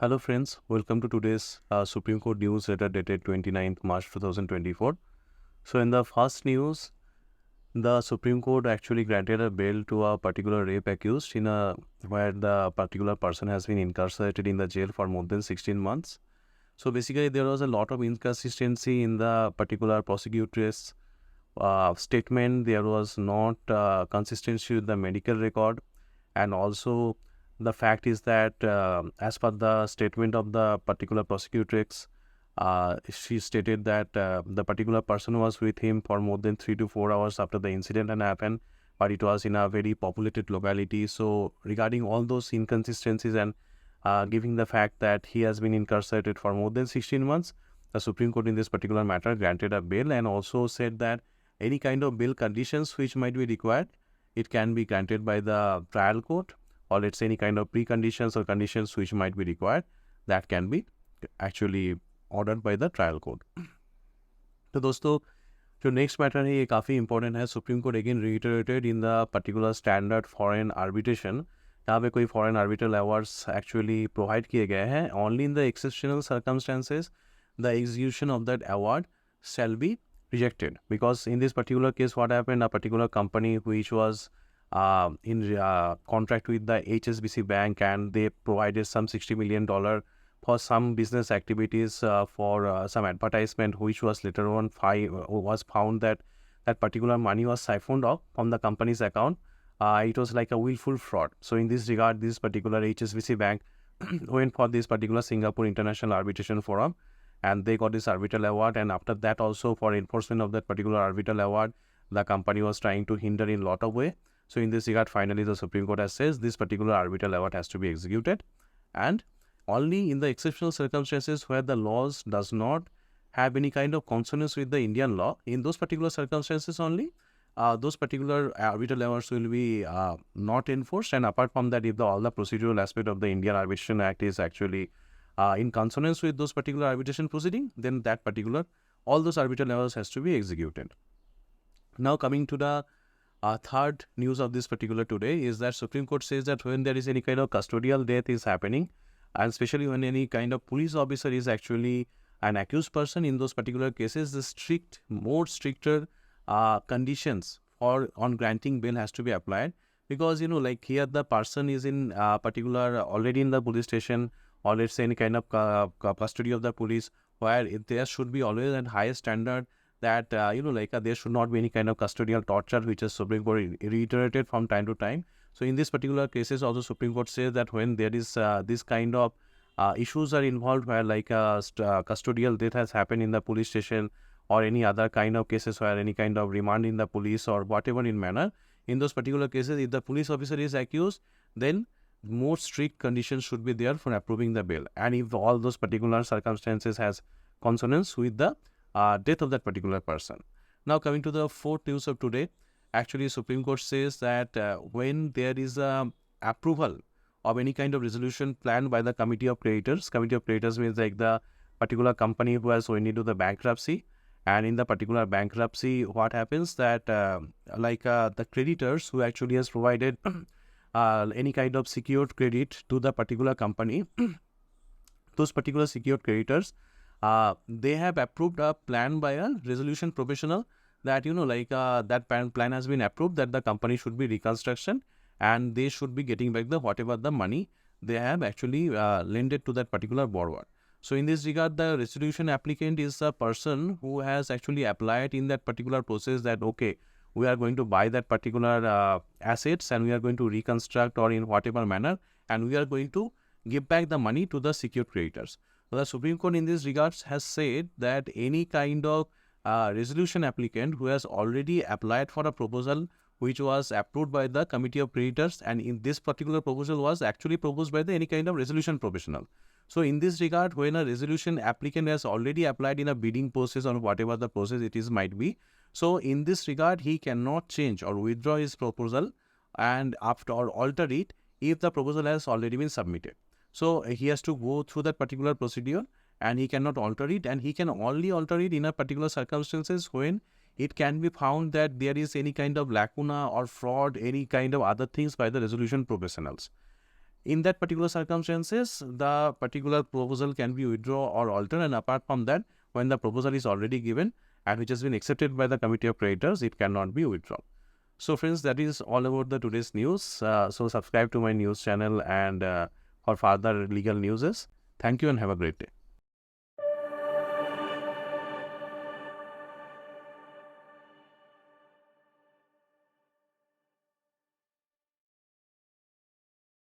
Hello friends, welcome to today's Supreme Court news letter dated 29th March 2024. So in the first news, the Supreme Court actually granted a bail to a particular rape accused where the particular person has been incarcerated in the jail for more than 16 months. So basically there was a lot of inconsistency in the particular prosecutor's statement. There was not consistency with the medical record, and also the fact is that as per the statement of the particular prosecutrix, she stated that the particular person was with him for more than 3 to 4 hours after the incident had happened, but it was in a very populated locality. So regarding all those inconsistencies and giving the fact that he has been incarcerated for more than 16 months, the Supreme Court in this particular matter granted a bail and also said that any kind of bail conditions which might be required, it can be granted by the trial court, or let's say any kind of preconditions or conditions which might be required, that can be actually ordered by the trial court. तो दोस्तों जो next matter है ये काफ़ी important है. Supreme court again reiterated in the particular standard foreign arbitration. यहाँ पे कोई foreign arbitral awards actually provide किए गए हैं. Only in the exceptional circumstances the execution of that award shall be rejected, because in this particular case what happened, a particular company which was in contract with the HSBC bank, and they provided some $60 million for some business activities for some advertisement, which was later on was found that that particular money was siphoned off from the company's account. It was like a willful fraud. So in this regard, this particular HSBC bank went for this particular Singapore International Arbitration Forum, and they got this arbitral award. And after that also, for enforcement of that particular arbitral award, the company was trying to hinder in a lot of way. So in this regard, finally the Supreme Court has says this particular arbitral award has to be executed, and only in the exceptional circumstances where the laws does not have any kind of consonance with the Indian law, in those particular circumstances only those particular arbitral awards will be not enforced. And apart from that, if all the procedural aspect of the Indian Arbitration Act is actually in consonance with those particular arbitration proceeding, then that particular, all those arbitral awards has to be executed. Now coming to the third news of this particular today is that Supreme Court says that when there is any kind of custodial death is happening, and especially when any kind of police officer is actually an accused person, in those particular cases, the more stricter conditions on granting bail has to be applied. Because, like here the person is in particular already in the police station, or let's say any kind of custody of the police, where there should be always a higher standard that, there should not be any kind of custodial torture, which is Supreme Court reiterated from time to time. So in this particular cases, also Supreme Court says that when there is this kind of issues are involved, where like custodial death has happened in the police station, or any other kind of cases where any kind of remand in the police or whatever in manner, in those particular cases, if the police officer is accused, then more strict conditions should be there for approving the bail. And if all those particular circumstances has consonance with the death of that particular person. Now coming to the fourth news of today, actually Supreme Court says that when there is a approval of any kind of resolution planned by the Committee of Creditors means like the particular company who has went into the bankruptcy, and in the particular bankruptcy, what happens that the creditors who actually has provided any kind of secured credit to the particular company, those particular secured creditors, they have approved a plan by a resolution professional that, that plan has been approved, that the company should be reconstruction, and they should be getting back whatever the money they have actually lended to that particular borrower. So in this regard, the resolution applicant is a person who has actually applied in that particular process that, okay, we are going to buy that particular assets, and we are going to reconstruct or in whatever manner, and we are going to give back the money to the secured creditors. So the Supreme Court in this regards has said that any kind of resolution applicant who has already applied for a proposal which was approved by the Committee of Creditors, and in this particular proposal was actually proposed by any kind of resolution professional. So in this regard, when a resolution applicant has already applied in a bidding process or whatever the process it is might be, so in this regard, he cannot change or withdraw his proposal and after or alter it if the proposal has already been submitted. So he has to go through that particular procedure, and he cannot alter it, and he can only alter it in a particular circumstances when it can be found that there is any kind of lacuna or fraud, any kind of other things by the resolution professionals. In that particular circumstances, the particular proposal can be withdrawn or altered, and apart from that, when the proposal is already given and which has been accepted by the committee of creditors, it cannot be withdrawn. So friends, that is all about the today's news. So subscribe to my news channel and for further legal news. Thank you and have a great day.